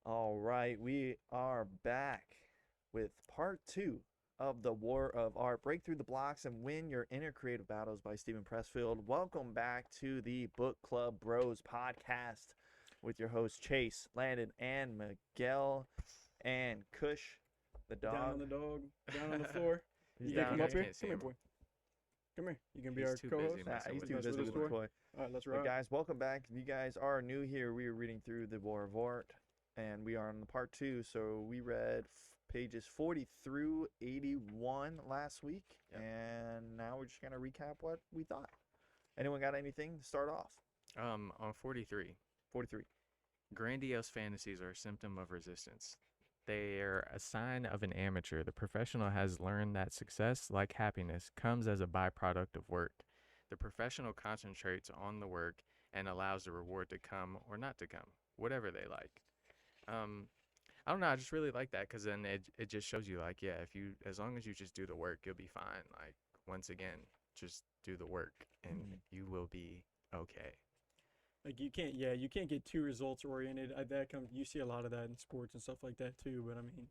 All right, we are back with part two of the War of Art. Break through the blocks and win your inner creative battles by Steven Pressfield. Welcome back to the Book Club Bros podcast with your hosts Chase, Landon, and Miguel, and Kush, the Down on dog. the dog, down on the floor. He's You can down come here. up here. Can't see Come here, him. boy. Come here. You can be He's our too co-host. busy Nah, messing he's with too his busy with the toy. toy. All right, let's But rock. guys, welcome back. If you guys are new here, we are reading through the War of Art, and we are on the part two. So we read pages 40 through 81 last week, Yep. and now we're just gonna recap what we thought. Anyone got anything to start off? On 43, 43. grandiose fantasies are a symptom of resistance. They are a sign of an amateur. The professional has learned that success, like happiness, comes as a byproduct of work. The professional concentrates on the work and allows the reward to come or not to come, whatever they like. I don't know. I just really like that because then it just shows you like, yeah, as long as you just do the work, you'll be fine. Like once again, just do the work and you will be okay. Like you can't get too results oriented. You see a lot of that in sports and stuff like that too. But I mean,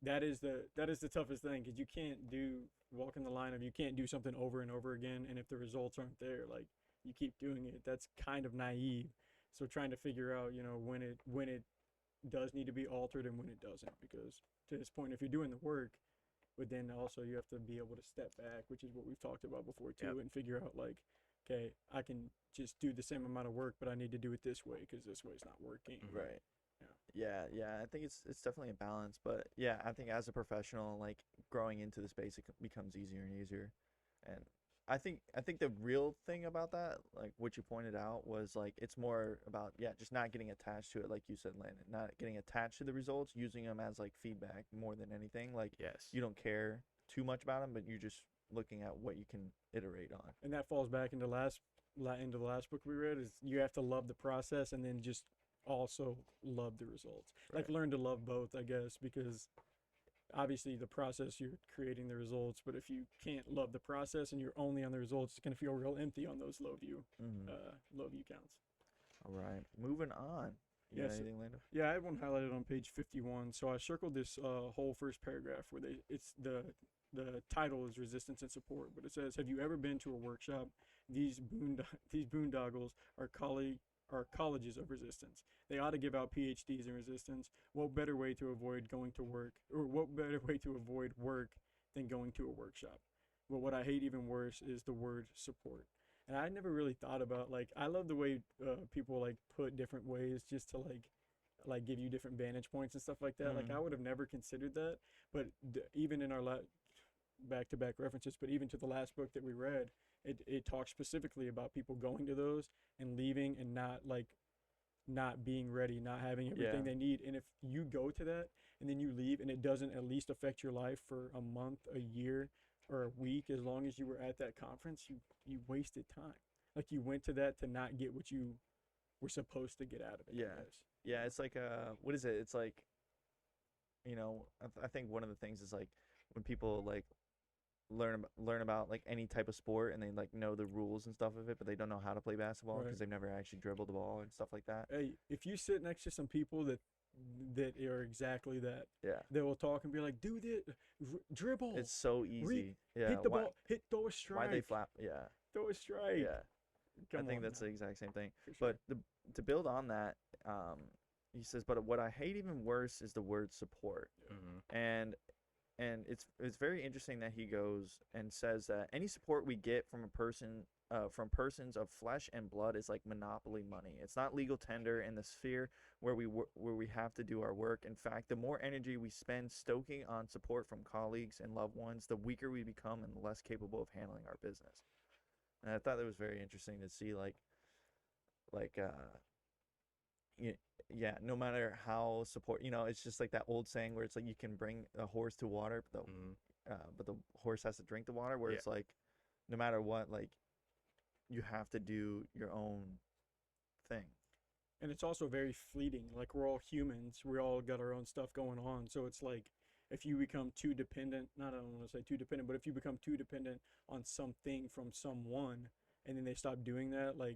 that is the toughest thing because you can't walk in the line of you can't do something over and over again, and if the results aren't there, like you keep doing it, that's kind of naive. So trying to figure out, when it does need to be altered and when it doesn't, because to this point, if you're doing the work, but then also you have to be able to step back, which is what we've talked about before too, Yep. and figure out like, okay, I can just do the same amount of work, but I need to do it this way because this way is not working. Right. Yeah. Yeah. I think it's definitely a balance, but yeah, I think as a professional, like growing into the space, it becomes easier and easier. And I think the real thing about that, like what you pointed out, was like it's more about just not getting attached to it, like you said, Landon, not getting attached to the results, using them as like feedback more than anything. Like Yes. you don't care too much about them, but you're just looking at what you can iterate on. And that falls back into into the last book we read is you have to love the process and then just also love the results. Like Right. learn to love both, I guess, because obviously the process you're creating the results, but if you can't love the process and you're only on the results, it's gonna feel real empty on those low view counts. All right, moving on. You got Yes. anything, Landon? Yeah, I had one highlighted on page 51. So I circled this whole first paragraph where it's the title is resistance and support, but it says, "Have you ever been to a workshop? These boondoggles are colleges of resistance. They ought to give out PhDs in resistance. What better way to avoid going to work, or what better way to avoid work than going to a workshop? But what I hate even worse is the word support." And I never really thought about, like, I love the way people like put different ways just to like give you different vantage points and stuff like that. Like I would have never considered that, but even in our back-to-back references, but even to the last book that we read, it talks specifically about people going to those and leaving and not being ready, not having everything they need. And if you go to that and then you leave and it doesn't at least affect your life for a month, a year, or a week, as long as you were at that conference, you wasted time. Like you went to that to not get what you were supposed to get out of it. I guess. Yeah, it's like what is it? It's like, I think one of the things is like when people like learn about like any type of sport and they like know the rules and stuff of it, but they don't know how to play basketball because Right. they've never actually dribbled the ball and stuff like that. Hey, if you sit next to some people that are exactly that, Yeah, they will talk and be like, "Do this, dribble, it's so easy. Yeah, hit the why, ball, throw a strike, why they flap? Yeah, throw a strike." yeah. Come I think on that's now. the exact same thing. For sure. But to build on that, he says, but what I hate even worse is the word support. Mm-hmm. And it's very interesting that he goes and says that any support we get from persons of flesh and blood is like monopoly money. It's not legal tender in the sphere where we have to do our work. In fact, the more energy we spend stoking on support from colleagues and loved ones, the weaker we become and the less capable of handling our business. And I thought that was very interesting to see, no matter how support, it's just like that old saying where it's like you can bring a horse to water, but the horse has to drink the water. Where it's like, no matter what, like you have to do your own thing. And it's also very fleeting. Like we're all humans. We all got our own stuff going on. So it's like if you become too dependent, I don't want to say too dependent, but if you become too dependent on something from someone and then they stop doing that, like,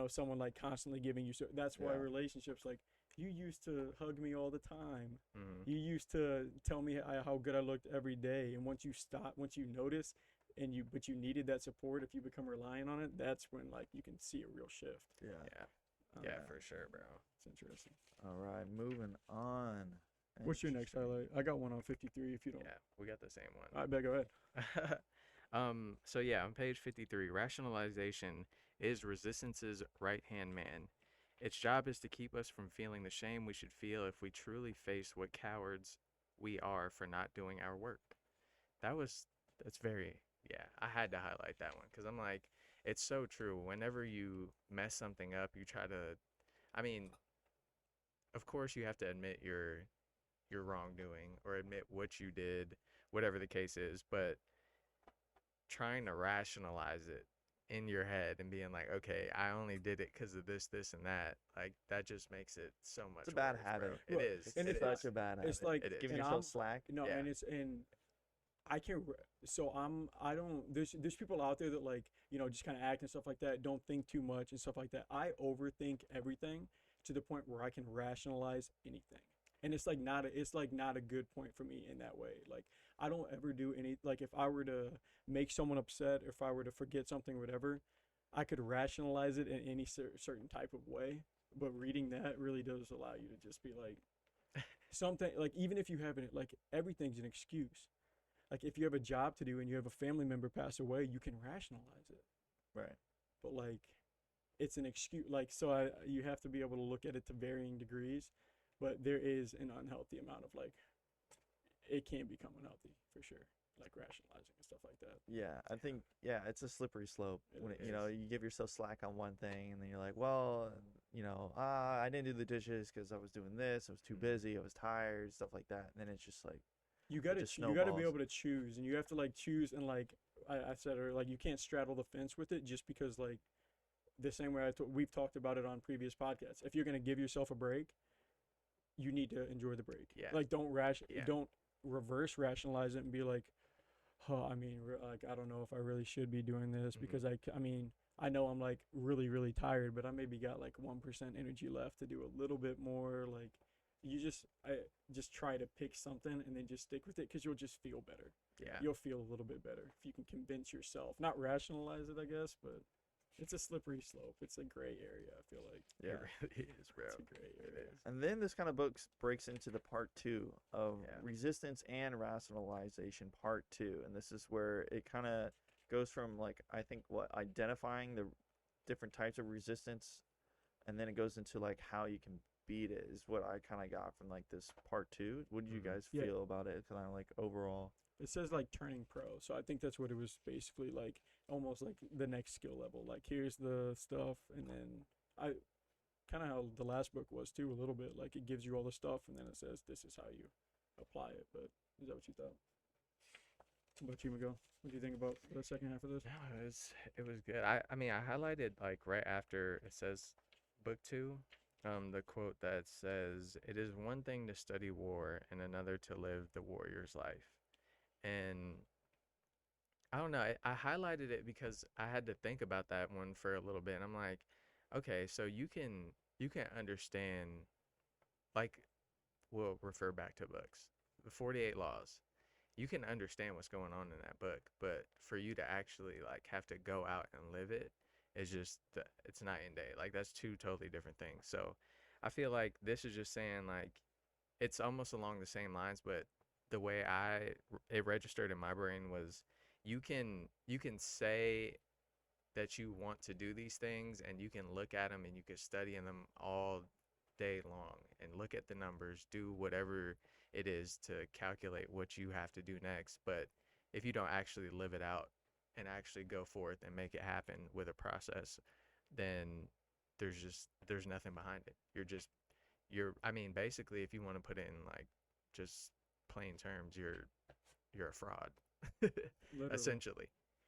someone like constantly giving you, so that's why Yeah. relationships, like You used to hug me all the time. Mm-hmm. You used to tell me how good I looked every day. And once you notice, but you needed that support, if you become reliant on it, that's when like you can see a real shift. Yeah. Yeah. Um, Yeah, for sure, bro. It's interesting. All right, moving on. What's your next Interesting. highlight? I got one on 53 if you don't. Yeah, we got the same I bet, go ahead. one. So yeah, on page 53, rationalization is resistance's right-hand man. Its job is to keep us from feeling the shame we should feel if we truly face what cowards we are for not doing our work. That's very, yeah, I had to highlight that one because I'm like, it's so true. Whenever you mess something up, you try to, I mean, of course you have to admit your wrongdoing or admit what you did, whatever the case is, but trying to rationalize it in your head and being like, okay, I only did it because of this, this, and that. Like that just makes it so much. It's a bad worse, habit. Bro. Well, It is. It's and It it's such is. a bad habit. It's like It is. Giving and yourself I'm slack. no, Yeah. and I can so I don't there's people out there that like just kind of act and stuff like that, don't think too much and stuff like that. I overthink everything to the point where I can rationalize anything, and it's like not a good point for me in that way. Like I don't ever do any, like if I were to make someone upset, if I were to forget something or whatever, I could rationalize it in any certain type of way. But reading that really does allow you to just be like something, like even if you haven't, like everything's an excuse. Like if you have a job to do and you have a family member pass away, you can rationalize it. Right. But like it's an excuse, like you have to be able to look at it to varying degrees, but there is an unhealthy amount of like it can become unhealthy for sure, like rationalizing and stuff like that. Yeah, I think it's a slippery slope It when is. you give yourself slack on one thing and then you're like, well, I didn't do the dishes because I was doing this, I was too Mhm. busy, I was tired, stuff like that. And then it's just like just You gotta be snowballs. able to choose, and you have to like choose, and like I said earlier, like you can't straddle the fence with it just because like the same way we've talked about it on previous podcasts. If you're gonna give yourself a break, you need to enjoy the break. Yeah. Like Yeah. don't reverse rationalize it and be like, oh, I mean, like I don't know if I really should be doing this Mhm. because I mean, I know I'm like really really tired, but I maybe got like 1% energy left to do a little bit more. Like I just try to pick something and then just stick with it because you'll just feel better. Yeah. You'll feel a little bit better if you can convince yourself, not rationalize it, I guess, but it's a slippery slope. It's a gray area. I feel like Yeah. It really is, bro. it's a gray It area. is. And then this kind of book breaks into the part 2 of Yeah. resistance and rationalization part 2. And this is where it kind of goes from like I think identifying the different types of resistance, and then it goes into like how you can beat it is what I kind of got from like this part 2. What did you Mhm. guys Yeah. feel about it kind of like overall? It says like turning pro, so I think that's what it was basically like, almost like the next skill level. Like here's the stuff, and then I kind of how the last book was too, a little bit. Like it gives you all the stuff, and then it says this is how you apply it. But is that what you thought? What about you, Miguel? What do you think about the second half of this? No, it was good. I mean I highlighted like right after it says book 2, the quote that says it is one thing to study war and another to live the warrior's life. And I don't know, I highlighted it because I had to think about that one for a little bit. And I'm like, okay, so you can understand, like, we'll refer back to books, the 48 laws. You can understand what's going on in that book, but for you to actually like have to go out and live it is just it's night and day. Like that's two totally different things. So I feel like this is just saying like it's almost along the same lines, but the way it registered in my brain was you can say that you want to do these things and you can look at them and you can study in them all day long and look at the numbers, do whatever it is to calculate what you have to do next. But if you don't actually live it out and actually go forth and make it happen with a process, then there's nothing behind it. I mean, basically, if you want to put it in like just plain terms, you're a fraud, Literally. essentially,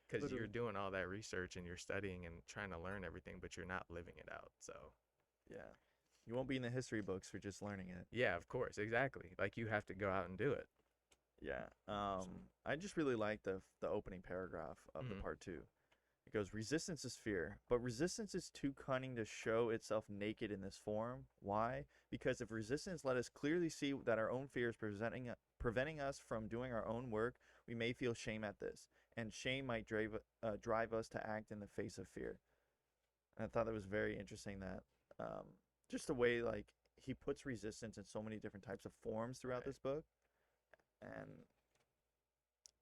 because you're Literally. doing all that research and you're studying and trying to learn everything, but you're not living it out. So Yeah. You won't be in the history books for just learning it. yeah, of course, exactly. Like you have to go out and do it. Yeah. I just really like the opening paragraph of the Mhm. part 2. goes, resistance is fear, but resistance is too cunning to show itself naked in this form. Why? Because if resistance let us clearly see that our own fear is preventing us from doing our own work, we may feel shame at this, and shame might drive us to act in the face of fear. And I thought that was very interesting that just the way like he puts resistance in so many different types of forms throughout Right. this book. And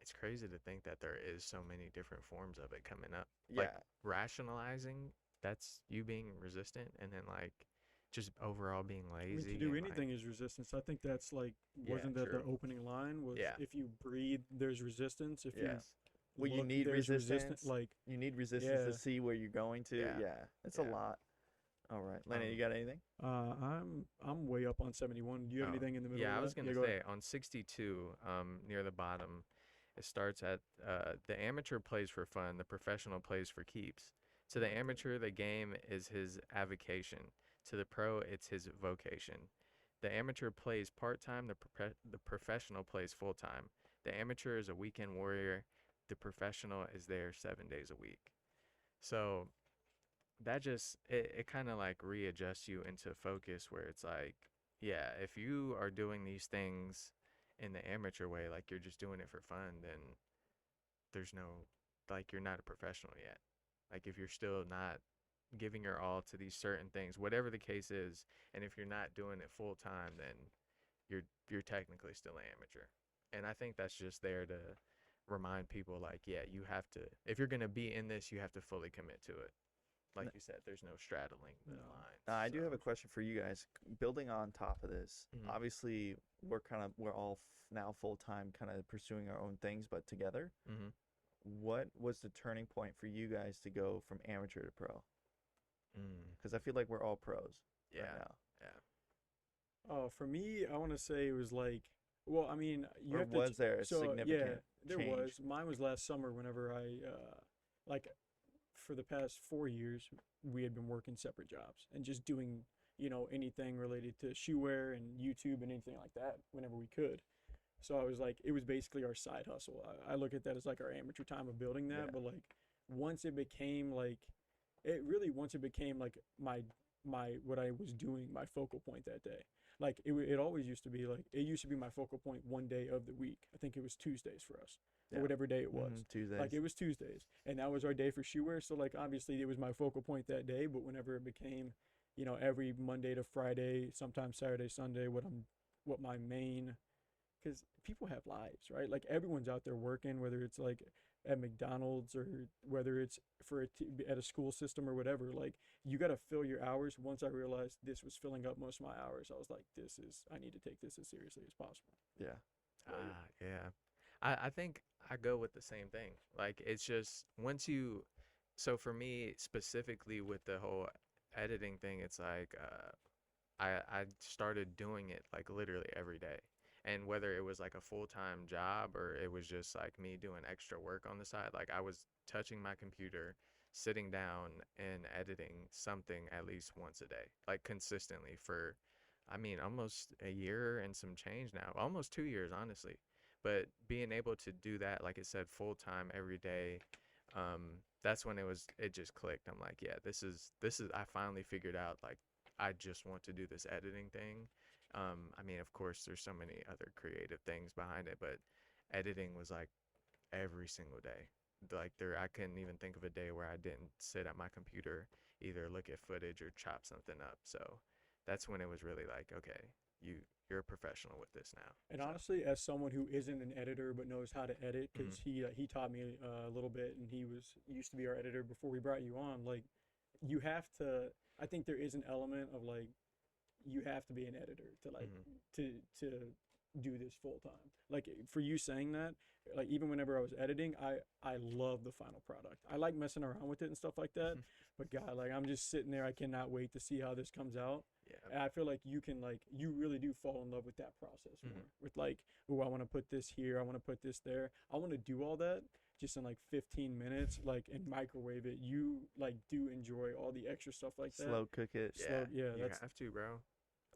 It's crazy to think that there is so many different forms of it coming up. yeah, Like rationalizing, that's you being resistant, and then like just overall being I mean, lazy. to do and anything like, is resistance. I think that's like, Yeah, wasn't that the true. opening line? Was Yeah. if you breathe, there's resistance. If you yes. Well, you look, need there's resistance. Like, You need resistance yeah. to see where you're going to. Yeah. Yeah, it's a Yeah. lot. All right, Lenny, you Um, got anything? I'm way up on 71. Do you have Oh, anything in the middle yeah, of I was that? gonna Yeah, go ahead. say on 62, near the bottom, it starts at the amateur plays for fun, the professional plays for keeps. To the amateur, the game is his avocation. To the pro, it's his vocation. The amateur plays part-time, the professional plays full-time. The amateur is a weekend warrior, the professional is there 7 days a week. So that just it kind of like readjusts you into focus where it's like, yeah, if you are doing these things in the amateur way, like you're just doing it for fun, then there's no, like, you're not a professional yet. Like if you're still not giving your all to these certain things, whatever the case is, and if you're not doing it full time, then you're technically still an amateur. And I think that's just there to remind people like, yeah, you have to, if you're going to be in this, you have to fully commit to it. Like you said, there's no straddling the No. lines. I do so- have a question for you guys. Building on top of this, Mhm. obviously we're all now full time, kind of pursuing our own things, but together. Mhm. What was the turning point for you guys to go from amateur to pro? Mm. Because I feel like we're all pros Yeah. right now. Yeah. Oh, for me, I want to say it was like, well, I mean, you Or have to. was there a So yeah, significant there change? was. Mine was last summer. Whenever like, for the past 4 years, we had been working separate jobs and just doing, anything related to shoe wear and YouTube and anything like that whenever we could. So I was like, it was basically our side hustle. I look at that as like our amateur time of building that. Yeah. But like, once it became like, once it became like my what I was doing, my focal point that day. Like it always used to be like, it used to be my focal point one day of the week. I think it was Tuesdays for us, Yeah. or whatever day it was. Tuesdays. Like it was Tuesdays, and that was our day for shoe wear. So like obviously it was my focal point that day. But whenever it became, every Monday to Friday, sometimes Saturday, Sunday, what my main, because people have lives, right? Like everyone's out there working, whether it's like at McDonald's or whether it's at a school system or whatever. Like you got to fill your hours. Once I realized this was filling up most of my hours, I was like, I need to take this as seriously as possible. Yeah. Yeah. I think I go with the same thing. Like it's just once you, so for me specifically with the whole editing thing, it's like I started doing it like literally every day. And whether it was like a full-time job or it was just like me doing extra work on the side, like I was touching my computer, sitting down and editing something at least once a day, like consistently for, I mean, almost a year and some change now, almost 2 years, honestly. But being able to do that, like I said, full-time every day, that's when it just clicked. I'm like, yeah, I finally figured out like I just want to do this editing thing. I mean, of course, there's so many other creative things behind it, but editing was like every single day. Like I couldn't even think of a day where I didn't sit at my computer, either look at footage or chop something up. So that's when it was really like, okay, you're a professional with this now. And So, honestly, as someone who isn't an editor but knows how to edit, because he taught me a little bit, and he used to be our editor before we brought you on. Like, you have to. I think there is an element of like, you have to be an editor to like to do this full time. Like for you saying that, like even whenever I was editing, I love the final product. I like messing around with it and stuff like that. But God, like I'm just sitting there. I cannot wait to see how this comes out. yeah. And I feel like you really do fall in love with that process more. With like, oh, I want to put this here. I want to put this there. I want to do all that just in like 15 minutes, like, and microwave it. You like do enjoy all the extra stuff like that. Slow cook it. Yeah, yeah, you that's have to, bro.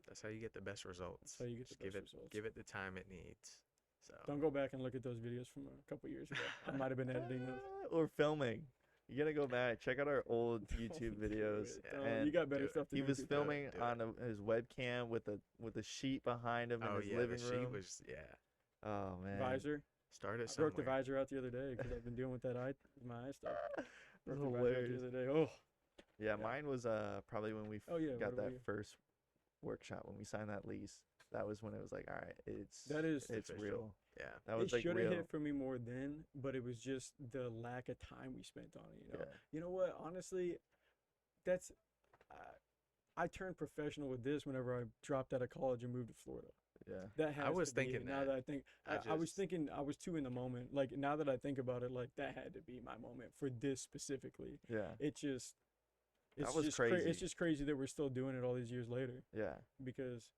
That's how you get the best results. how you get Just the best results. give it the time it needs. So Don't go back and look at those videos from a couple years ago. I might have been editing those. Or filming. You gotta go back, check out our old YouTube Don't do videos. it. Yeah. Don't. You And got better Do it. stuff to he do. was Too. filming do on his webcam with a sheet behind him in Oh his yeah, living the sheet room. was Oh man, Visor. started I broke the somewhere. visor out the other day because I've been dealing with that eye, my eye stuff. That's Broke the visor out hilarious. the other day. Oh, Yeah, Yeah. mine was probably when we Oh, yeah, got what that about you? first workshop when we signed that lease. That was when it was like, all right, That is it's official. real. Yeah. That was it like should have real. hit for me more then, but it was just the lack of time we spent on it. Yeah. You know what? Honestly, that's I turned professional with this whenever I dropped out of college and moved to Florida. Yeah. That has I was to be thinking it. Now that. that I think, I I was just- thinking I was too in the moment. Like now that I think about it, like that had to be my moment for this specifically. Yeah. It just, That it's was just crazy. it's just crazy that we're still doing it all these years later Yeah. because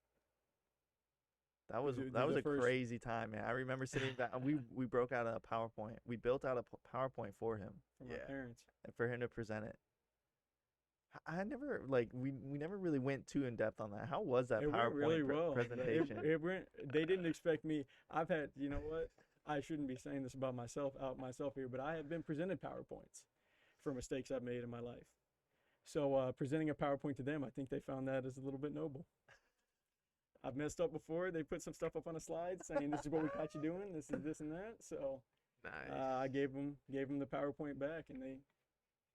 That was The- that was the a first- crazy time, man. I remember sitting back. We broke out a PowerPoint. We built out a PowerPoint for him from our Yeah. parents. and for him to present it. I never like we never really went too in depth on that. How was that It went PowerPoint really well. presentation? It went. They didn't expect me. I've had. You know what? I shouldn't be saying this about myself here, but I have been presented PowerPoints for mistakes I've made in my life. So presenting a PowerPoint to them, I think they found that as a little bit noble. I've messed up before. They put some stuff up on a slide saying this is what we caught you doing. This is this and that. So Nice. I gave them the PowerPoint back, and they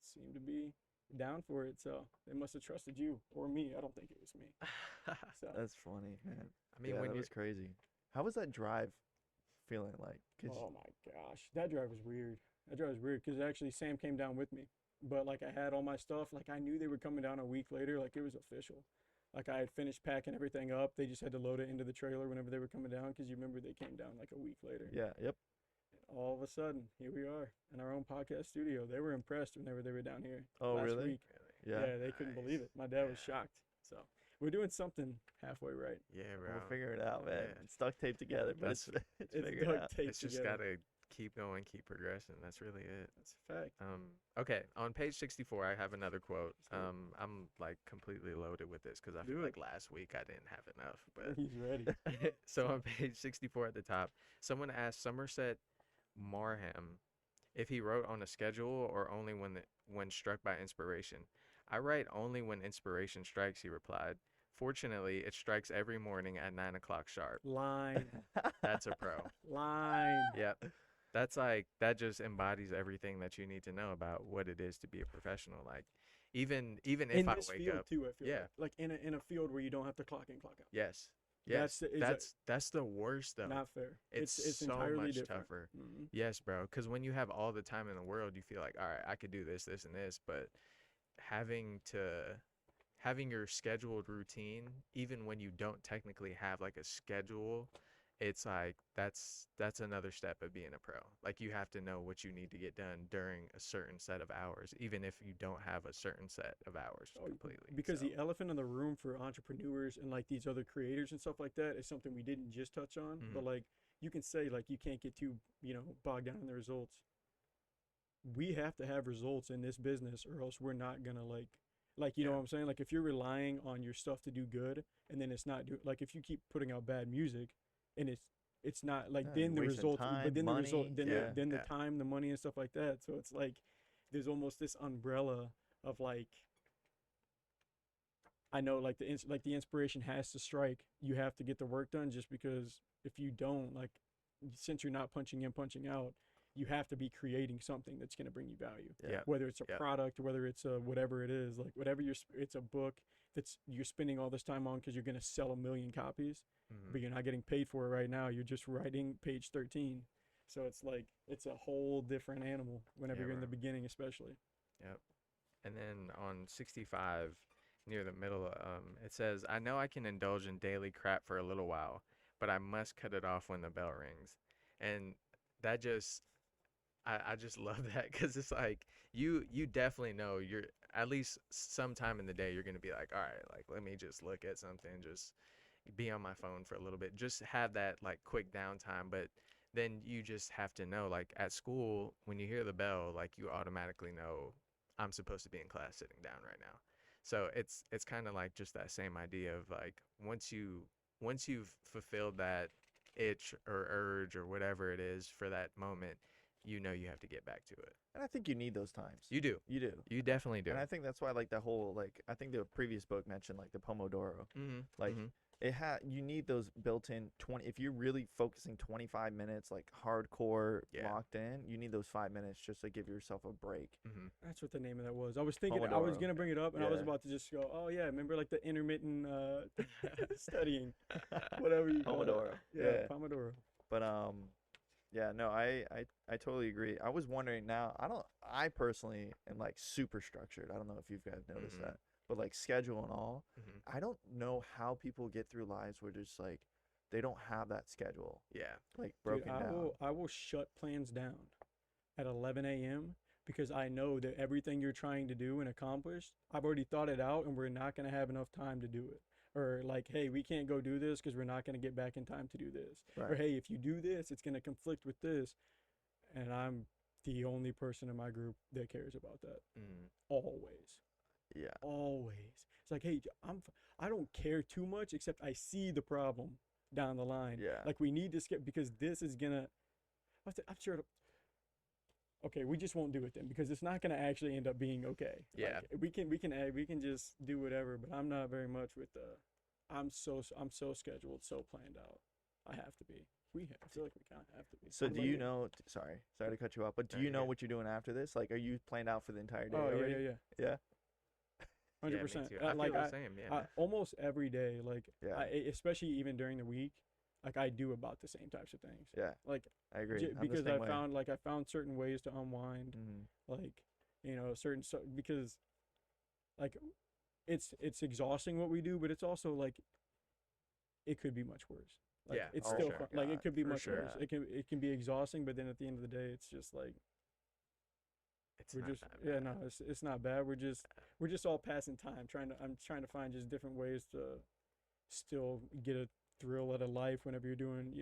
seemed to be down for it. So they must have trusted you or me. I don't think it was me. So That's funny, man. I mean, Yeah, when that you was crazy. How was that drive feeling like? 'Cause oh my gosh, that drive was weird. That drive was weird because actually Sam came down with me, but like I had all my stuff. Like I knew they were coming down a week later. Like it was official. Like I had finished packing everything up. They just had to load it into the trailer whenever they were coming down because you remember they came down like a week later. yeah, yep. And all of a sudden, here we are in our own podcast studio. They were impressed whenever they were down here Oh, last really? week. Yeah. Yeah, they couldn't believe it. My dad was Yeah. shocked. So we're doing something halfway right. Yeah, bro. We'll figure it out, man. Yeah. It's duct taped together, but it's It's figured duct out. taped It's just together. gotta keep going, keep progressing. That's really it. That's a fact. Okay, on page 64, I have another quote. Let's do it. I'm like completely loaded with this because I Do feel it. like last week I didn't have enough. But He's ready. so on page 64 at the top, someone asked Somerset Marham if he wrote on a schedule or only when struck by inspiration. I write only when inspiration strikes, he replied. Fortunately, it strikes every morning at 9 o'clock sharp. Line. That's a pro. Line. Yep. That's like, that just embodies everything that you need to know about what it is to be a professional. Like, even if In I this wake field up. too, I feel Yeah. like in a field where you don't have to clock in, clock out. Yes. Yes. That's- is That's the worst though. Not fair. It's so entirely much different. tougher. Mhm. Yes, bro. Because when you have all the time in the world, you feel like, all right, I could do this, this, and this. But having your scheduled routine, even when you don't technically have like a schedule, it's like that's another step of being a pro. Like you have to know what you need to get done during a certain set of hours, even if you don't have a certain set of hours Oh, completely. Because So, the elephant in the room for entrepreneurs and like these other creators and stuff like that is something we didn't just touch on. But Mhm. like you can say like you can't get too bogged down in the results. We have to have results in this business or else we're not gonna like you know Yeah. what I'm saying. Like if you're relying on your stuff to do good and then it's not like if you keep putting out bad music and it's not like Yeah, then you're the wasting results time, but then the result money. then Yeah, the, then yeah. the time the money and stuff like that. So it's like there's almost this umbrella of like I know like the inspiration has to strike. You have to get the work done just because if you don't, like since you're not punching in, punching out, you have to be creating something that's going to bring you value. Yeah. Yeah. Whether it's a Yep. product or whether it's a whatever it is, like whatever it's a book that's you're spending all this time on because you're going to sell 1,000,000 copies, mhm. but you're not getting paid for it right now. You're just writing page 13. So it's like it's a whole different animal whenever Yeah, you're in the bro. beginning, especially. Yep. And then on 65, near the middle, it says, I know I can indulge in daily crap for a little while, but I must cut it off when the bell rings. And that just, I just love that because it's like, you definitely know you're, at least sometime in the day, you're going to be like, all right, like, let me just look at something, just be on my phone for a little bit, just have that like quick downtime. But then you just have to know, like at school, when you hear the bell, like you automatically know I'm supposed to be in class sitting down right now. So it's kind of like just that same idea of like once you've fulfilled that itch or urge or whatever it is for that moment, you know you have to get back to it. And I think you need those times. You do. You do. You definitely do. And I think that's why like that whole like I think the previous book mentioned like the Pomodoro. Mm-hmm. Like you need those built-in 20 if you're really focusing 25 minutes like hardcore locked in, you need those 5 minutes just to give yourself a break. Mm-hmm. That's what the name of that was. I was thinking I was Pomodoro. gonna bring it up, and I was about to just go, oh yeah, remember like the intermittent studying, whatever you call Pomodoro. it. Yeah, Pomodoro. But yeah, no, I totally agree. I was wondering now, I personally am like super structured. I don't know if you guys noticed that. But like schedule and all, I don't know how people get through lives where just like they don't have that schedule. Yeah. Like broken down. I will shut plans down at 11 a.m. because I know that everything you're trying to do and accomplish, I've already thought it out, and we're not going to have enough time to do it. Or like, hey, we can't go do this because we're not going to get back in time to do this. Right. Or hey, if you do this, it's going to conflict with this. And I'm the only person in my group that cares about that. Always. Yeah. Always. It's like, hey, I don't care too much except I see the problem down the line. Yeah. Like we need to skip because this is gonna. I'm sure. Okay, we just won't do it then because it's not gonna actually end up being okay. Yeah. Like, we can just do whatever, but I'm not very much with the. I'm so scheduled, so planned out. I have to be. I feel like we kind of have to be. So do you know? Sorry to cut you off, but do you know what you're doing after this? Like, are you planned out for the entire day? Oh already? Yeah. Yeah, 100%. me too. I Like feel the same. Yeah. almost every day, like especially even during the week, like I do about the same types of things. Yeah. Like I agree. I'm the because same I way. found certain ways to unwind, like because like it's exhausting what we do, but it's also like it could be much worse. Like, Yeah. it's Oh, still sure. fun. Like it could be For much sure. worse. It can be exhausting, but then at the end of the day, it's just like It's we're not just that bad. it's not bad. We're just all passing time. I'm trying to find just different ways to still get a thrill out of life whenever you're doing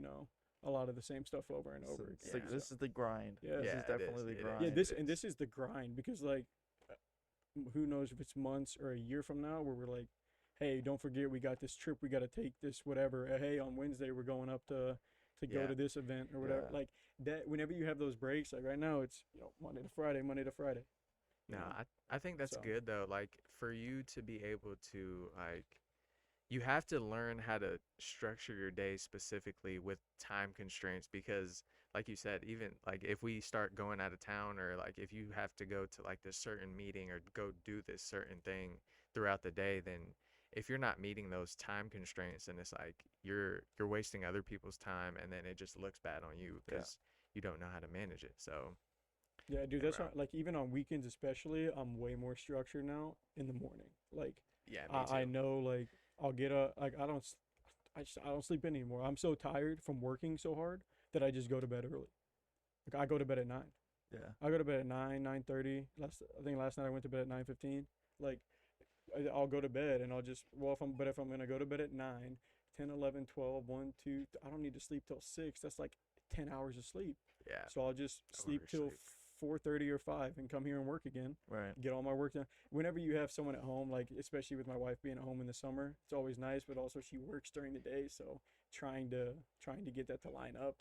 a lot of the same stuff over and over It's again. like, this is the grind. Yeah. This Yeah, is it is. definitely the It is. grind. Yeah, Right. this is the grind because like who knows if it's months or a year from now where we're like, hey, don't forget we got this trip, we got to take this whatever. Hey, on Wednesday we're going up to go to this event or whatever. Yeah. Like that whenever you have those breaks, like right now it's Monday to Friday. No, I think that's So- good though. Like for you to be able to like, you have to learn how to structure your day specifically with time constraints because, like you said, even like if we start going out of town or like if you have to go to like this certain meeting or go do this certain thing throughout the day, then if you're not meeting those time constraints, then it's like you're wasting other people's time, and then it just looks bad on you because you don't know how to manage it. So. Yeah, dude, Yeah, that's bro. why, like even on weekends especially, I'm way more structured now in the morning. Like Yeah, me too. I know like I'll get up like I don't sleep in anymore. I'm so tired from working so hard that I just go to bed early. Like I go to bed at 9. Yeah. I go to bed at 9:30. I think last night I went to bed at 9:15. Like I'll go to bed and I'll just if I'm gonna go to bed at 9, 10, 11, 12, 1, 2, I don't need to sleep till 6. That's like 10 hours of sleep. Yeah. So I'll just sleep till Oversleep. 4:30 or 5 and come here and work again. Right. Get all my work done. Whenever you have someone at home, like especially with my wife being at home in the summer, it's always nice. But also she works during the day, so trying to get that to line up.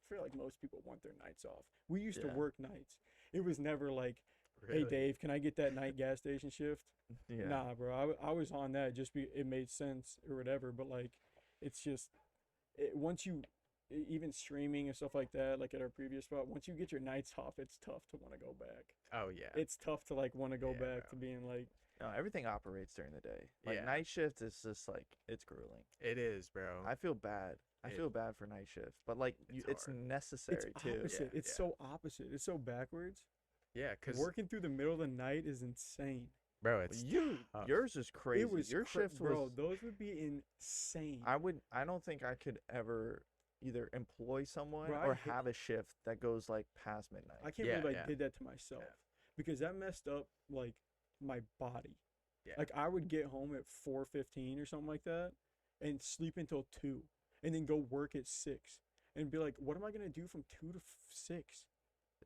I feel like most people want their nights off. We used to Yeah. work nights. It was never like, hey Really? Dave, can I get that night gas station shift? Yeah. Nah, bro. I was on that just it made sense or whatever. But like, it's just once you even streaming and stuff like that, like at our previous spot, once you get your nights off, it's tough to want to go back. Oh yeah. It's tough to like want to go Yeah, back bro. to being like, No, everything operates during the day. Like Yeah. night shift is just like it's grueling. It is, bro. I feel bad. I It- feel bad for night shift, but like it's hard. necessary it's too. opposite. Yeah, It's yeah. so opposite. It's so backwards. Yeah, cause Working through the middle of the night is insane. bro, it's tough. Yours is crazy. It was Your shift bro. was. Those would be insane. I don't think I could ever either employ someone Bro, I or hate- have a shift that goes like past midnight. I can't Yeah, believe I yeah. did that to myself because that messed up like my body. Yeah. Like I would get home at 4:15 or something like that and sleep until 2 and then go work at 6 and be like, what am I going to do from 2 to 6?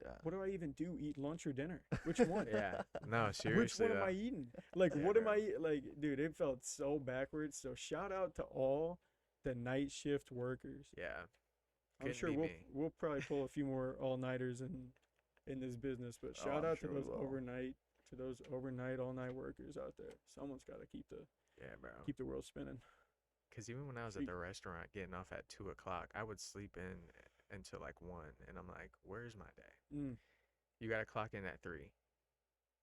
Yeah. What do I even do? Eat lunch or dinner? Which one? Yeah. No, Which seriously. one am though. I eating? Like, Yeah, what am bro. I like, dude? It felt so backwards. So shout out to all the night shift workers. Yeah. I'm Couldn't sure be we'll me. we'll probably pull a few more all nighters and in this business. But Oh, shout I'm out sure to we those will. overnight, all night workers out there. Someone's got to Yeah, bro. keep the world spinning. Because even when I was at the restaurant getting off at 2 o'clock, I would sleep in until like 1, and I'm like, "Where's my day? Mm. You gotta clock in at 3."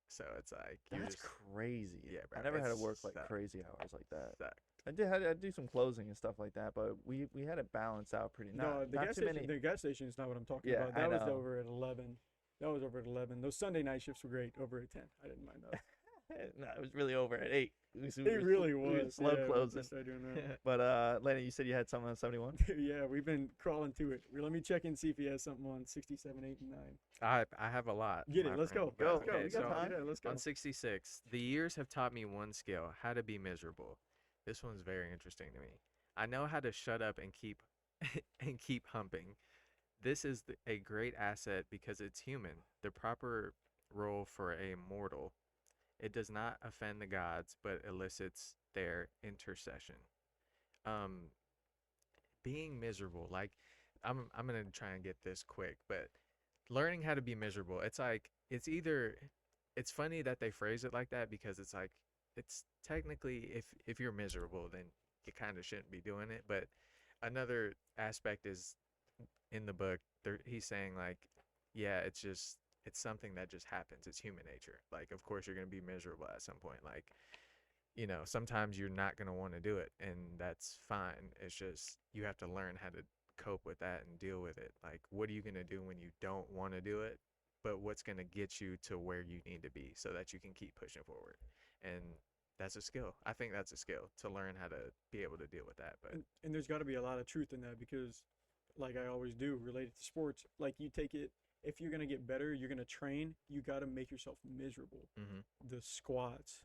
So it's like you That's just crazy. yeah, bro. I never had to it's work like sucked, crazy hours like that. sucked. I do some closing and stuff like that, but we had it balanced out pretty. No, the Not gas too station. many. The gas station is not what I'm talking Yeah, about. I That was know. over at 11. That was over at 11. Those Sunday night shifts were great. Over at 10. I didn't mind those. No, it was really over at 8. It really we were was. slow yeah, closing. started doing that. But Lenny, you said you had something on 71. Yeah, we've been crawling to it. Let me check and see if he has something on 67, 8, and 9. I have a lot. Get my it. Let's friend. go. Go. Let's go. Okay, We got so time. Yeah, let's go. on 66, the years have taught me one skill: how to be miserable. This one's very interesting to me. I know how to shut up and keep and keep humping. This is a great asset because it's human, the proper role for a mortal. It does not offend the gods, but elicits their intercession. Um, being miserable, like I'm gonna try and get this quick, but learning how to be miserable, it's like it's funny that they phrase it like that because it's like it's technically if you're miserable, then you kind of shouldn't be doing it. But another aspect is in the book, he's saying like, yeah, it's something that just happens. It's human nature. Like, of course, you're gonna be miserable at some point. Like, sometimes you're not gonna want to do it, and that's fine. It's just you have to learn how to cope with that and deal with it. Like, what are you gonna do when you don't want to do it? But what's gonna get you to where you need to be so that you can keep pushing forward? And that's a skill. I think that's a skill to learn how to be able to deal with that. But And there's got to be a lot of truth in that because, like I always do, related to sports, like you take it, if you're going to get better, you're going to train, you got to make yourself miserable. mhm. The squats,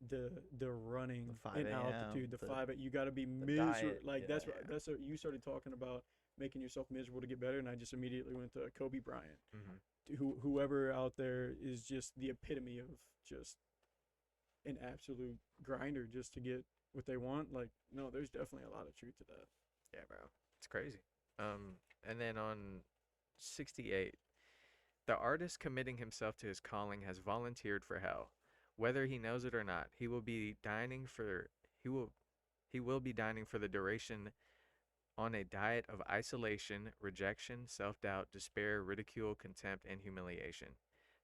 the running The 5 in a.m., altitude, the the- 5, you got to be the miserable. diet, Like that's yeah. what you started talking about, making yourself miserable to get better, and I just immediately went to Kobe Bryant. Whoever out there is just the epitome of just an absolute grinder just to get what they want. Like, no, there's definitely a lot of truth to that. Yeah, bro. It's crazy. And then on 68, the artist committing himself to his calling has volunteered for hell. Whether he knows it or not, he will be dining for the duration on a diet of isolation, rejection, self-doubt, despair, ridicule, contempt, and humiliation.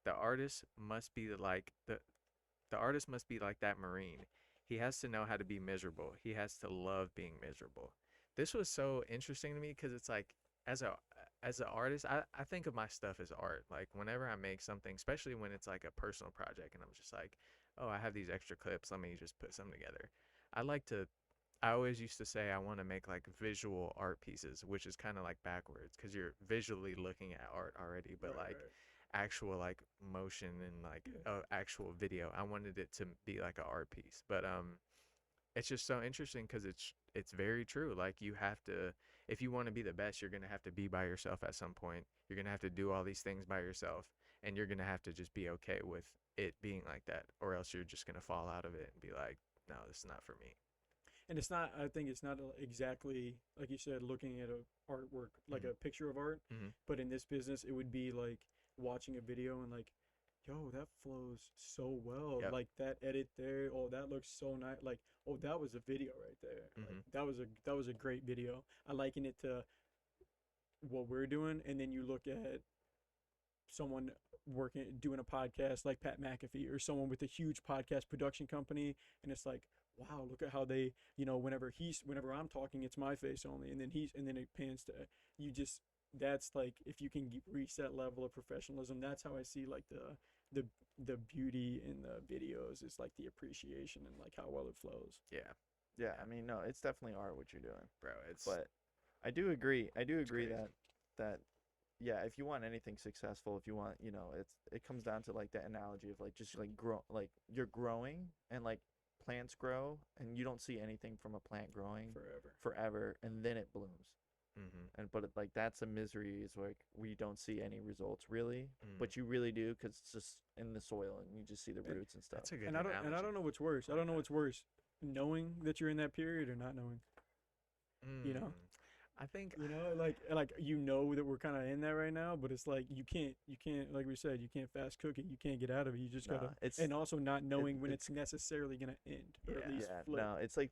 The artist must be like the artist must be like that Marine. He has to know how to be miserable. He has to love being miserable. This was so interesting to me because it's like as an artist, I think of my stuff as art. Like whenever I make something, especially when it's like a personal project and I'm just like, oh, I have these extra clips, let me just put some together. I always used to say I want to make like visual art pieces, which is kind of like backwards because you're visually looking at art already, but like actual like motion and like actual video. I wanted it to be like an art piece, but it's just so interesting because it's very true. Like you have to, if you want to be the best, you're gonna have to be by yourself at some point. You're gonna have to do all these things by yourself, and you're gonna have to just be okay with it being like that, or else you're just gonna fall out of it and be like, no, this is not for me. And it's not, I think it's not exactly, like you said, looking at a artwork, like a picture of art. Mhm. But in this business, it would be like watching a video and like, yo, that flows so well. Yep. Like that edit there, oh, that looks so nice. Like, oh, that was a video right there. Like, that was a great video. I liken it to what we're doing, and then you look at someone doing a podcast like Pat McAfee or someone with a huge podcast production company, and it's like, wow, look at how they, whenever I'm talking, it's my face only, and then it pans to you. Just that's like, if you can reach that level of professionalism, that's how I see like the beauty in the videos is like the appreciation and like how well it flows. Yeah, Yeah, I mean, no, it's definitely art what you're doing. bro. It's But I do agree. I do agree crazy. that yeah, if you want anything successful, if you want, it comes down to like that analogy of like just like grow, like you're growing and like plants grow and you don't see anything from a plant growing forever and then it blooms. But like that's a misery is like we don't see any results really, but you really do because it's just in the soil and you just see the roots and stuff. That's a good And I don't know what's worse. I don't know what's worse, knowing that you're in that period or not knowing. I think You know, like that we're kind of in that right now, but it's like you can't like we said, you can't fast cook it. You can't get out of it. You just Nah, gotta, it's and also not knowing when it's it's necessarily gonna end, or at Yeah. least yeah, flip. no, it's like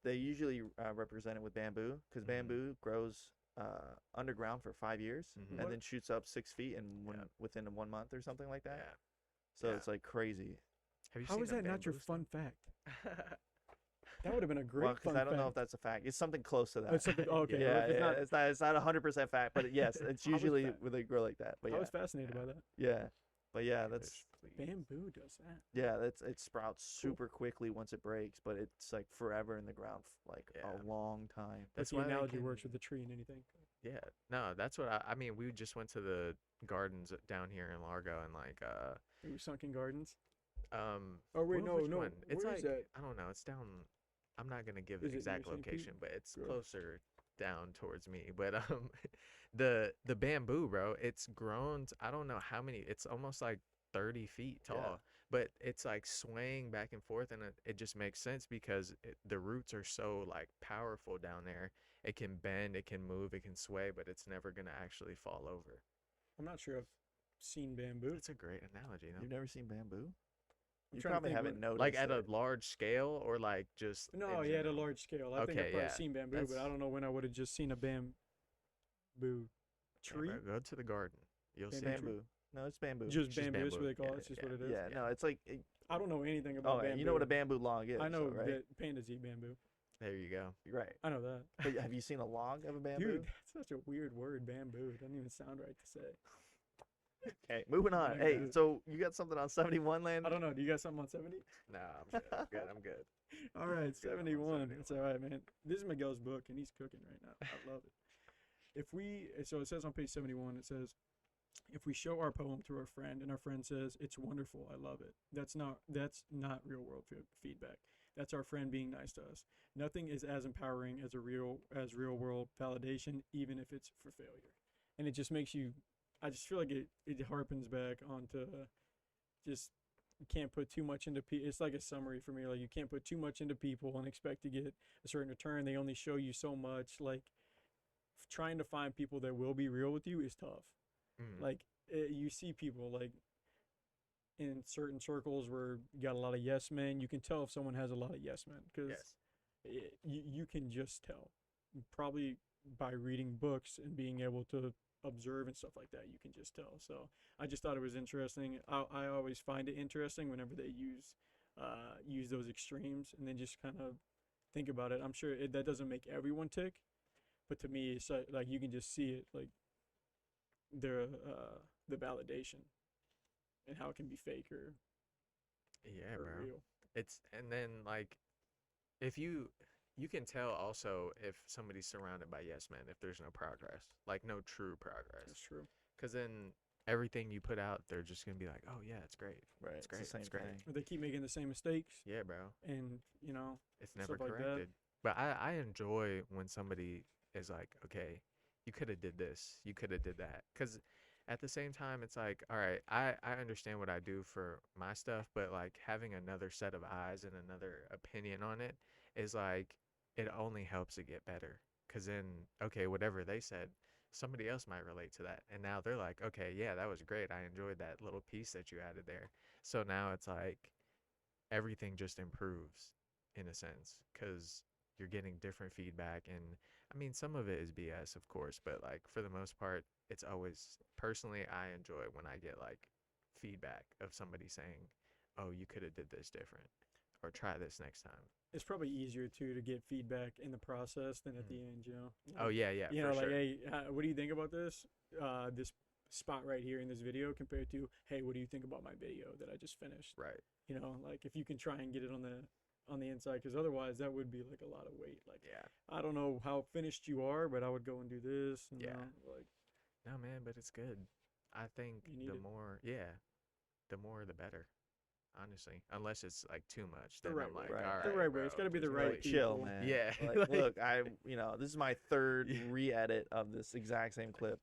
they usually represent it with bamboo because Mhm. bamboo grows underground for 5 years Mhm. and then shoots up 6 feet Yeah. within 1 month or something like that. Yeah. So Yeah. it's like crazy. Have you How seen is the that not your bamboo fun stuff? fact? That would have been a Well, great because fun I don't know if fact. that's a fact. It's something close to Oh, that. it's something. Okay, well, Yeah, if it's yeah, not, it's not 100% fact, but yes, it's I was usually fa- when they grow like that. But I yeah, was fascinated by that. yeah, but yeah, Yes, that's please. Bamboo does that. yeah, it sprouts Cool. super quickly once it breaks, but it's like forever in the ground, like Yeah. a long time. But That's the why they analogy works can. with the tree and anything. Yeah. No, that's what I mean. We just went to the gardens down here in Largo, and like Ooh, sunken gardens. um Oh wait, wh- no, which no. one? It's Where is like that? I don't know. It's down. I'm not gonna give the Is it near exact St. Pete? location, but it's Grove? closer down towards me. But the bamboo, bro, it's grown. I don't know how many. It's almost like 30 feet Yeah. tall, but it's like swaying back and forth, and it just makes sense because the roots are so like powerful down there. It can bend, it can move, it can sway, but it's never gonna actually fall over. I'm not sure I've seen bamboo. That's a great analogy, no? You've never seen bamboo? I'm You trying to probably think haven't what. noticed Like at a it. large scale, or like just No, in yeah, at a general? large scale. I think I've Okay, probably yeah. seen bamboo, but I That's- don't know when I would have just seen a bamboo Yeah, tree. bro, go to the garden. You'll see. Bamboo tree? Bamboo. No, it's bamboo. Just Just bamboo. That's what bamboo. they call Yeah, it. It's just yeah, what it is. Yeah, yeah. no, it's like I don't know anything about bamboo. you know what a bamboo log is. I know though, right? that pandas eat bamboo. There you go. Right. I know that. But have you seen a log of a bamboo? Dude, that's such a weird word, bamboo. It doesn't even sound right to say. Okay, moving on. My Hey, God. so you got something on 71 land? I don't know. Do you got something on 70? No, I'm good. I'm good. I'm good. All right, Good, I'm on 71. That's all right, man. This is Miguel's book, and he's cooking right now. I love it. So it says on page 71, it says, if we show our poem to our friend and our friend says, it's wonderful, I love it. That's not real world feedback. That's our friend being nice to us. Nothing is as empowering as real world validation, even if it's for failure. And it just makes you, I just feel like it harpens back onto just, you can't put too much into people. It's like a summary for me. Like, you can't put too much into people and expect to get a certain return. They only show you so much. Like, trying to find people that will be real with you is tough. Mm. Like, you see people like in certain circles where you got a lot of yes men. You can tell if someone has a lot of yes men because Yes. you can just tell. Probably by reading books and being able to observe and stuff like that, you can just tell. So I just thought it was interesting. I always find it interesting whenever they use those extremes and then just kind of think about it. I'm sure that doesn't make everyone tick, but to me, it's like you can just see it, like the validation and how it can be fake Yeah, or bro. real. It's and then like if you can tell also if somebody's surrounded by yes men if there's no progress, like no true progress. That's true. Because then everything you put out, they're just gonna be like, oh yeah, it's great. Right. It's It's the great. same It's great. thing. Or they keep making the same mistakes, Yeah, bro. and It's never stuff like that. corrected. But I enjoy when somebody is like, okay, you could have did this, you could have did that. Because at the same time, it's like, all right, I understand what I do for my stuff, but like having another set of eyes and another opinion on it is like, it only helps it get better. Because then, okay, whatever they said, somebody else might relate to that. And now they're like, okay, yeah, that was great. I enjoyed that little piece that you added there. So now it's like everything just improves in a sense because you're getting different feedback. And I mean, some of it is BS, of course, but like for the most part, it's always personally, I enjoy when I get like feedback of somebody saying, oh, you could have did this different or try this next time. it's probably easier too to get feedback in the process than at the Mhm. end. Oh, yeah, yeah, You for know, like, sure. hey, what do you think about this? This spot right here in this video compared to, hey, what do you think about my video that I just finished? Right. You know, like if you can try and get it on the inside, because otherwise that would be like a lot of weight. Like, Yeah. I don't know how finished you are, but I would go and do this. And, Yeah. like, No, man, but it's good. I think You need the it. more, yeah, the more the better. Honestly, unless it's like too much, The then right I'm way. like, Right. all The right, right way. bro, It's gotta be the just right Like, please. chill, people. man. Yeah, Like, like- look, this is my third Yeah. re-edit of this exact same clip.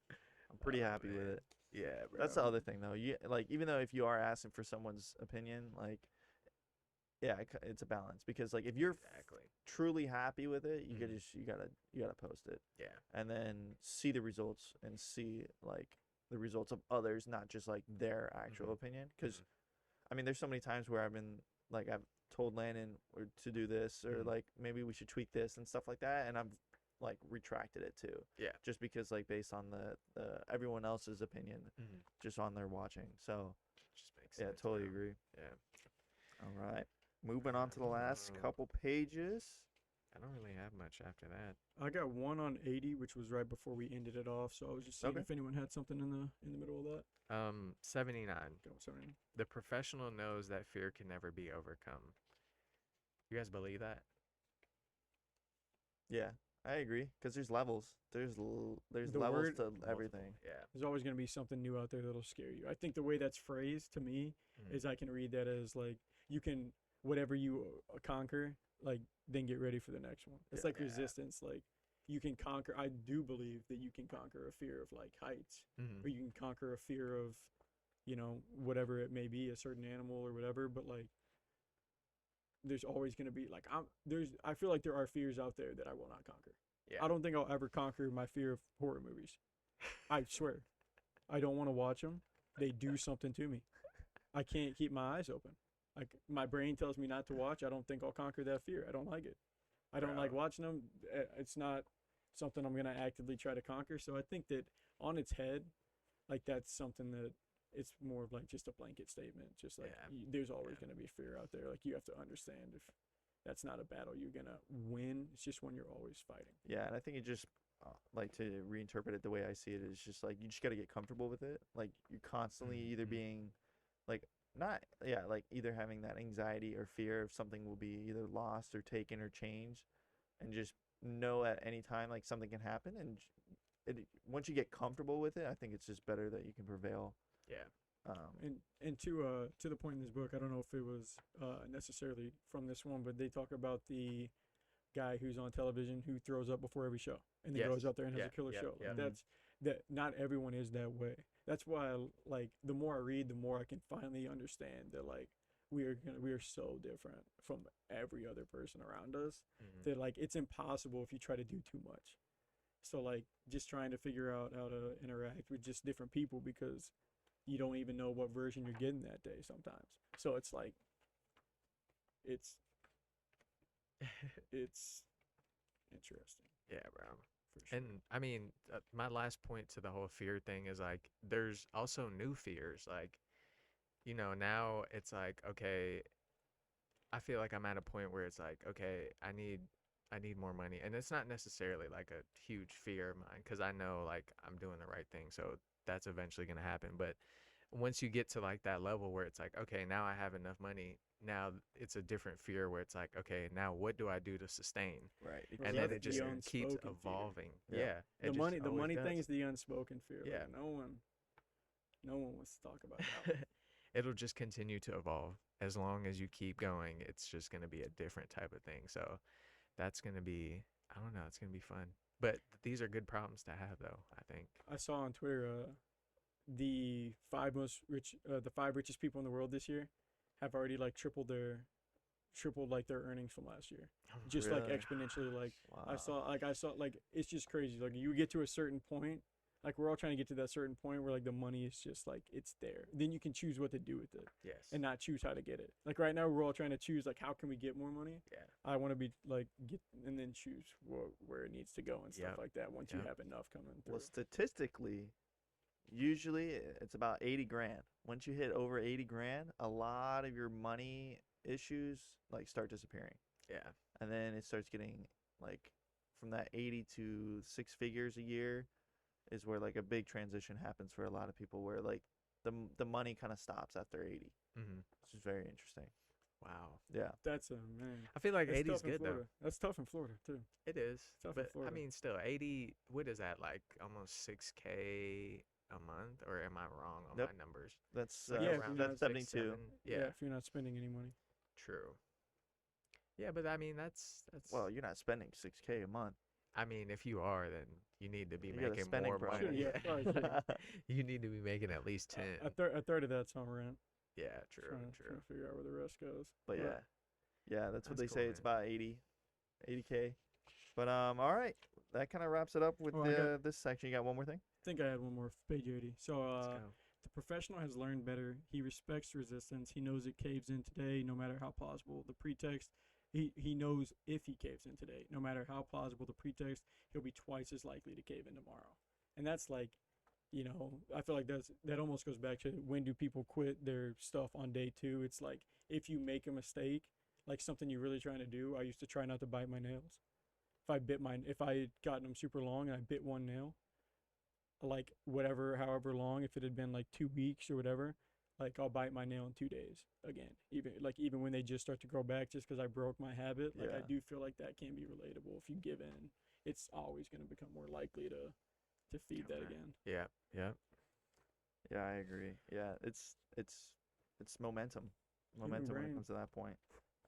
I'm pretty Oh, happy with man. it. Yeah, bro. That's the other thing, though. Like, even though if you are asking for someone's opinion, like, yeah, it's a balance because like if you're Exactly. truly happy with it, you could Mhm. just you gotta post it Yeah. and then see the results and see like the results of others, not just like their actual Mhm. opinion. Because Mhm. I mean, there's so many times where I've told Landon or to do this or Mhm. like maybe we should tweak this and stuff like that, and I've like retracted it too, Yeah. just because like based on the everyone else's opinion, Mhm. just on their watching. So Just makes yeah, sense, totally bro. agree. Yeah. All right, moving on to the last Oh, couple pages. I don't really have much after that. I got one on 80, which was right before we ended it off. So I was just seeing Okay. if anyone had something in the middle of that. 79. Go, sorry. The professional knows that fear can never be overcome. You guys believe that? Yeah, I agree because there's levels. There's The levels word- to Multiple. everything. Yeah. There's always going to be something new out there that'll scare you. I think the way that's phrased to me Mhm. is I can read that as like you can whatever you conquer, like then get ready for the next one. It's Yeah. like resistance. Like you can conquer. I do believe that you can conquer a fear of like heights, Mhm. or you can conquer a fear of, whatever it may be, a certain animal or whatever. But like there's always going to be like I feel like there are fears out there that I will not conquer. Yeah. I don't think I'll ever conquer my fear of horror movies. I swear. I don't want to watch them. They do something to me. I can't keep my eyes open. Like my brain tells me not to watch. I don't think I'll conquer that fear. I don't like it. I don't like Bro. watching them. It's not something I'm gonna actively try to conquer. So I think that on its head, like that's something that it's more of like just a blanket statement. Just like Yeah. there's always Yeah. gonna be fear out there. Like you have to understand if that's not a battle you're gonna win. It's just one you're always fighting. Yeah, and I think it just like to reinterpret it the way I see it is just like you just got to get comfortable with it. Like you're constantly either Mhm. being like not yeah, like either having that anxiety or fear of something will be either lost or taken or changed and just know at any time like something can happen and once you get comfortable with it, I think it's just better that you can prevail. Yeah. And to the point in this book, I don't know if it was necessarily from this one, but they talk about the guy who's on television who throws up before every show and then Yes. goes out there and has Yeah, a killer yeah, show. Like yeah. that's that. Not everyone is that way. That's why like the more I read, the more I can finally understand that like we are so different from every other person around us Mhm. that like it's impossible if you try to do too much. So like just trying to figure out how to interact with just different people because you don't even know what version you're getting that day sometimes. So it's like it's it's interesting Yeah, bro. for sure. And I mean, my last point to the whole fear thing is like, there's also new fears. Like, now it's like, okay, I feel like I'm at a point where it's like, okay, I need more money, and it's not necessarily like a huge fear of mine because I know like I'm doing the right thing, so that's eventually gonna happen. But once you get to like that level where it's like, okay, now I have enough money, now it's a different fear where it's like, okay, now what do I do to sustain? Right. Well, And then that's it just the keeps unspoken fear. evolving. Yeah. Yeah, The it money just the always money thing does. is the unspoken fear. Yeah. Like no one wants to talk about that one. It'll just continue to evolve as long as you keep going. It's just going to be a different type of thing. So that's going to be, I don't know, it's going to be fun. But these are good problems to have, though, I think. I saw on Twitter the the five richest people in the world this year have already like tripled like their earnings from last year. Just like Really? exponentially. Like Wow. I saw like it's just crazy. Like you get to a certain point, like we're all trying to get to that certain point where like the money is just like it's there. Then you can choose what to do with it Yes. and not choose how to get it. Like right now we're all trying to choose like how can we get more money. Yeah. I want to be like get and then choose where it needs to go and stuff Yep. like that once you Yep. have enough coming through. Well, statistically, usually it's about 80 grand. Once you hit over 80 grand, a lot of your money issues like start disappearing. Yeah. And then it starts getting like from that 80 to six figures a year is where like a big transition happens for a lot of people where like the money kind of stops after 80, Mm-hmm. which is very interesting. Wow. Yeah. That's a man. I feel like That's 80 is tough in good, though. Florida. That's tough in Florida too. It is. tough in But, I Florida. mean, still, 80, what is that, like almost 6K a month? Or am I wrong on Nope. my numbers? That's Like Yeah, if around you're that's not 72. 7? Yeah, If you're not spending any money. true. Yeah, but I mean, that's Well, you're not spending 6K a month. I mean, if you are, then you need to be You got a making spending more problem. money. Sure, yeah, probably should. You need to be making at least 10. A third of that's on rent. Yeah, true, Trying true. to figure out where the rest goes. But yeah, Yeah, that's what they That's say. cool, It's man. about 80K. But all right, that kind of wraps it up with Oh, I got. this section. You got one more thing? I think I had one more. Page 80. So Let's go. the professional has learned better. He respects resistance. He knows it caves in today, no matter how plausible the pretext. He knows if he caves in today, no matter how plausible the pretext, he'll be twice as likely to cave in tomorrow. And that's like, I feel like that almost goes back to when do people quit their stuff on day 2. It's like if you make a mistake, like something you're really trying to do. I used to try not to bite my nails. If I had gotten them super long and I bit one nail, like whatever, however long, if it had been like 2 weeks or whatever, like I'll bite my nail in 2 days again. Even when they just start to grow back, just because I broke my habit, like I Yeah. do feel like that can be relatable. If you give in, it's always going to become more likely to feed Come that back. again. Yeah, yeah. Yeah, I agree. Yeah, it's momentum. Human Momentum when it brain. comes to that point.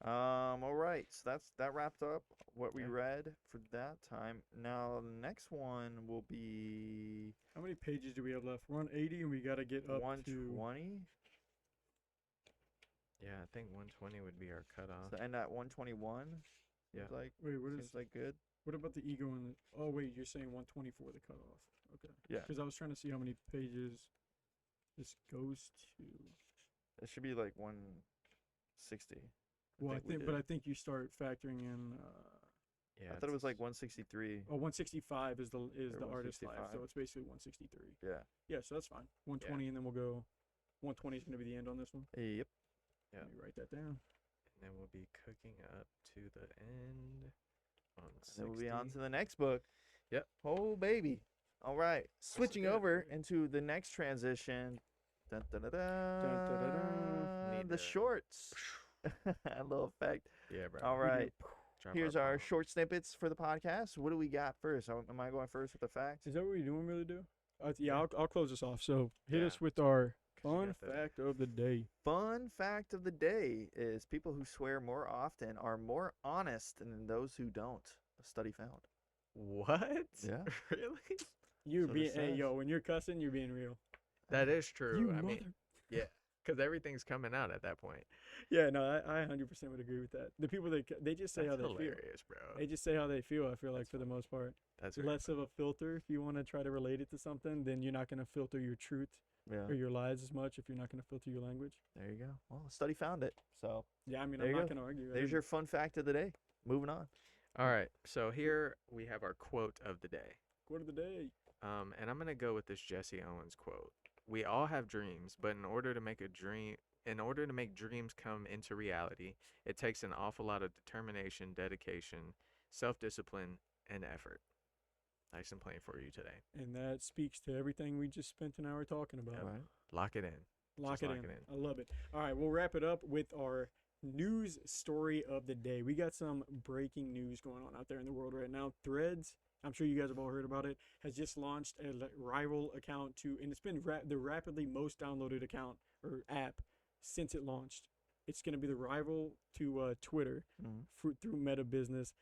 All right. So that wrapped up what we Yeah. read for that time. Now the next one will be How many pages do we have left? We're on 80, and we got to get up to. 120. Yeah, I think 120 would be our cutoff. So end at 121. Yeah. Seems like Wait, seems like good. what about the ego and the? Oh wait, you're saying 124 the cutoff. Okay. Yeah. Because I was trying to see how many pages this goes to. It should be like 160. Well, we but did. I think you start factoring in. Yeah. I thought it was like 163. Oh, 165 is the Or artist life, 165. so it's basically 163. Yeah. Yeah, so that's fine. 120, and then we'll go. 120 is going to be the end on this one. Yep. Yeah. Let me write that down. And then we'll be cooking up to the end on And then we'll be on 60. to the next book. Yep. Oh baby. All right. Switching good. over into the next transition. Dun, dun, dun, dun, Dun, dun, dun, dun. Need the to- shorts. A little effect. Yeah, bro. All right. Drop Here's our bomb. short snippets for the podcast. What do we got first? Am I going first with the facts? Is that what we normally do? Yeah, Yeah. I'll close this off. So hit Yeah. us with our 'Cause you fun got the- fact of the day. Fun fact of the day is people who swear more often are more honest than those who don't. A study found. What? Yeah. Really? You're So being, this hey says- yo, when you're cussing, you're being real. That is true. You I mother. mean, yeah, because everything's coming out at that point. Yeah, no, I 100% would agree with that. The people they just say That's how they feel. hilarious, bro. They just say how they feel. I feel like That's for the most part, That's very less of a filter. If you want to try to relate it to something, then you're not going to filter your truth Yeah. or your lies as much if you're not going to filter your language. There you go. Well, a study found it. So Yeah, I mean, There I'm you not go. going to argue. I there's didn't- your fun fact of the day. Moving on. All right. So here we have our quote of the day. quote of the day. And I'm gonna go with this Jesse Owens quote. We all have dreams, but in order to make dreams come into reality, it takes an awful lot of determination, dedication, self-discipline, and effort. Nice and plain for you today. And that speaks to everything we just spent an hour talking about. Yep. All right. Lock it in. Lock Just it lock in. it in. I love it. All right, we'll wrap it up with our news story of the day. We got some breaking news going on out there in the world right now. Threads, I'm sure you guys have all heard about it, has just launched a rival account and it's been the rapidly most downloaded account or app since it launched. It's going to be the rival to Twitter through Meta Business.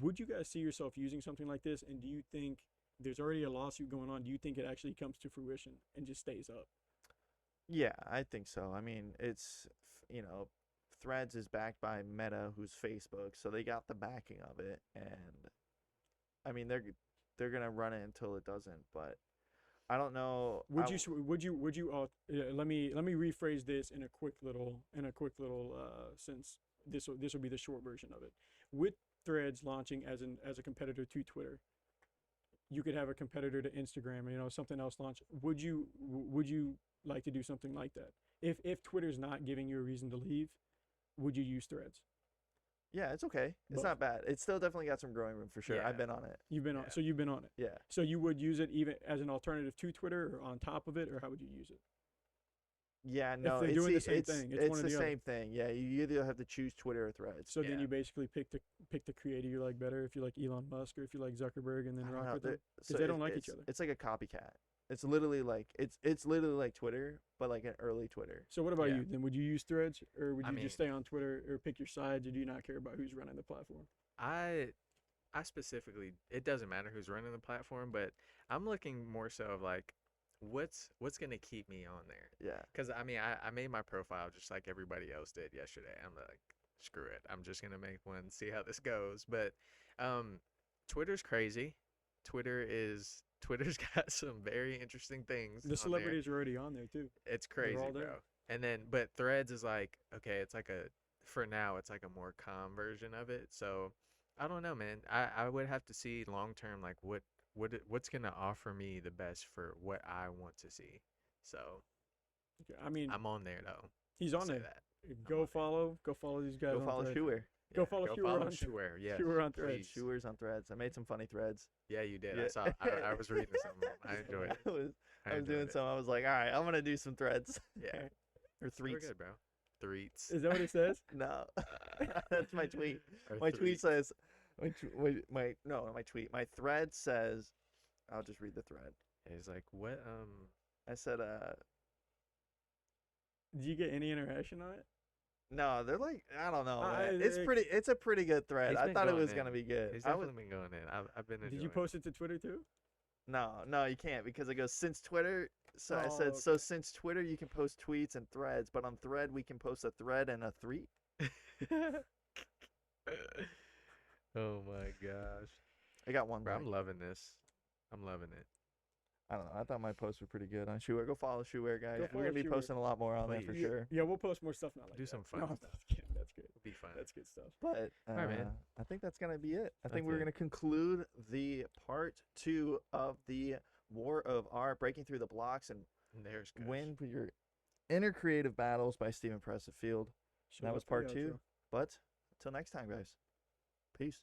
Would you guys see yourself using something like this? And do you think there's already a lawsuit going on? Do you think it actually comes to fruition and just stays up? Yeah, I think so. I mean, Threads is backed by Meta, who's Facebook, so they got the backing of it, and I mean they're gonna run it until it doesn't. But I don't know. Would you let me rephrase this in a quick little since this will be the short version of it. With Threads launching as a competitor to Twitter, you could have a competitor to Instagram, something else launch. Would you like to do something like that? If Twitter's not giving you a reason to leave, would you use Threads? Yeah, it's okay. It's Both. not bad. It's still definitely got some growing room for sure. Yeah. I've been on it. You've been on, Yeah. so you've been on it. Yeah. So you would use it even as an alternative to Twitter or on top of it, or how would you use it? Yeah, no, they're it's doing the the- same it's, thing, it's It's one or the the other. same thing. Yeah, you either have to choose Twitter or Threads. So then Yeah. you basically pick the creator you like better, if you like Elon Musk or if you like Zuckerberg, and then I don't rock know, with them. they're- 'Cause so they don't it- like it's, each other. It's like a copycat. It's literally like it's literally like Twitter, but like an early Twitter. So what about Yeah. you? Then would you use Threads, or would I you mean- just stay on Twitter or pick your sides, or do you not care about who's running the platform? I specifically, it doesn't matter who's running the platform, but I'm looking more so of like, what's gonna keep me on there? Yeah. Because I mean, I made my profile just like everybody else did yesterday. I'm like, screw it. I'm just gonna make one, see how this goes. But Twitter's crazy. Twitter's got some very interesting things. The on there. celebrities are already on there too. It's They're crazy, all bro. there. And then, but Threads is like, okay, it's like for now, it's like a more calm version of it. So I don't know, man. I would have to see long term, like what's gonna offer me the best for what I want to see. So Okay, I mean, I'm on there though. he's I'll on say there. that. Go on follow these guys. Go on follow Threads. Shuer. Go Yeah, follow go Shuer follow on Shuer. Yeah, Shuer on Threads. please. Shuer's on Threads. I made some funny threads. Yeah, you did. Yeah. I saw. I was reading some. Of them. I enjoyed it. I was I doing enjoyed it. some. I was like, all right, I'm gonna do some threads Yeah, or we're threets. good, bro. Threets. Is that what it says? No, that's my tweet. Or My tweet threets. says, my tweet. My thread says, I'll just read the thread. It's like what? I said, Do you get any interaction on it? no, they're like, I don't know, I- man. It's a pretty good thread. He's I been thought it going was in. gonna be good. He's I was, definitely been going in. I've been. Did you enjoying post it to Twitter too? no, you can't because it goes since Twitter. So I Oh, said, so okay. since Twitter you can post tweets and threads, but on Thread we can post a thread and a tweet. Oh my gosh, I got one. bro! Like, I'm loving this. I'm loving it. I don't know. I thought my posts were pretty good on Shuer. Go follow Shuer, guys. Go We're gonna follow be Shuer. posting a lot more on there for Please. sure. Yeah, we'll post more stuff now. Like Do that. some fun No, stuff. that's good. That's good. It'll be fun. That's good stuff. But right, man. I think that's gonna be it. I think That's we're it. gonna conclude the part 2 of the War of Art, breaking through the blocks and And there's Kush. win for your inner creative battles by Steven Pressfield. Show That up was for the part 2. outro. But until next time, guys. Peace.